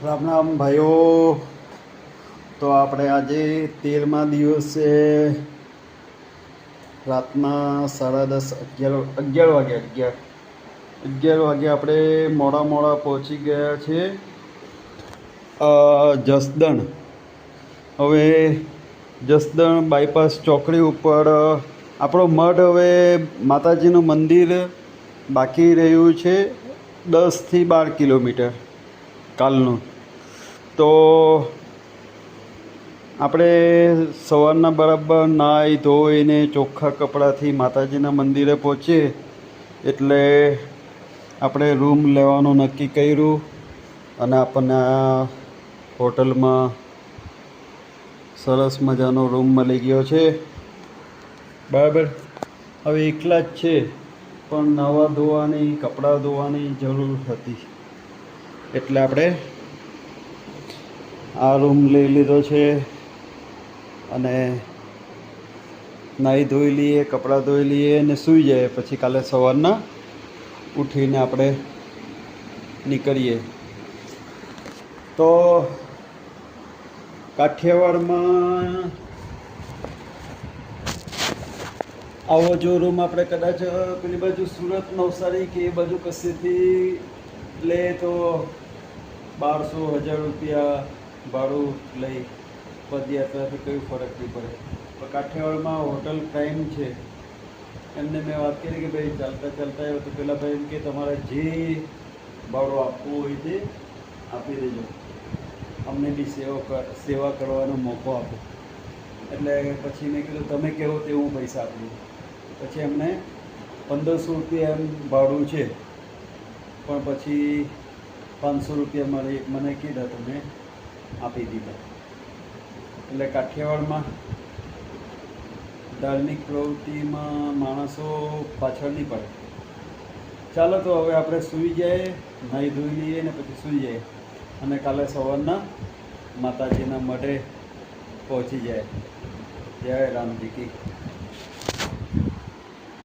રામ રામ ભાઈઓ. તો આપણે આજે 13મા દિવસે રાતના 10:30 11 વાગે આપણે મોડા પહોંચી ગયા છે જસદણ. હવે જસદણ બાયપાસ ચોકડી ઉપર આપણો મઠ, હવે માતાજીનું મંદિર બાકી રહ્યું છે 10થી 12 કિલોમીટર કાલનું. તો આપણે સવારના બરાબર નાહી ધોઈને ચોખ્ખા કપડાથી માતાજીના મંદિરે પહોંચીએ એટલે આપણે રૂમ લેવાનું નક્કી કર્યું અને આપણને આ હોટલમાં સરસ મજાનો રૂમ મળી ગયો છે. બરાબર. હવે એકલા જ છે પણ નાવા ધોવાની, કપડાં ધોવાની જરૂર હતી એટલે આપણે આ રૂમ લઈ લીધો છે અને નાહી ધોઈ લઈએ, કપડાં ધોઈ લઈએ અને સૂઈ જાય. પછી કાલે સવારના ઉઠીને આપણે નીકળીએ. તો કાઠિયાવાડમાં આવો જો રૂમ આપણે કદાચ પેલી બાજુ સુરત, નવસારી કે એ બાજુ કશેથી લે તો 1200-1000 રૂપિયા ભાડું લઈ પદયાત્રાથી કયું ફરક નહીં પડે. પણ કાઠિયાવાડમાં હોટલ ટાઈમ છે. એમને મેં વાત કરી કે ભાઈ ચાલતા આવ્યો તો પેલા ભાઈ એમ કે તમારે જે ભાડું આપવું હોય તે આપી દેજો, અમને બી સેવા કરવાનો મોકો આપો. એટલે પછી મેં કીધું તમે કહો તે હું પૈસા આપું. પછી એમને 1500 રૂપિયા એમ ભાડું છે, પણ પછી 500 રૂપિયા મને કીધા તો મેં આપી દીધા. એટલે કાઠિયાવાડમાં ધાર્મિક પ્રવૃત્તિમાં માણસો પાછળ નહીં પડે. ચાલો તો હવે આપણે સૂઈ જઈએ, નાહી ધોઈ લઈએ ને પછી સૂઈ જઈએ અને કાલે સવારના માતાજીના મઢે પહોંચી જાય. જય રામજી કી.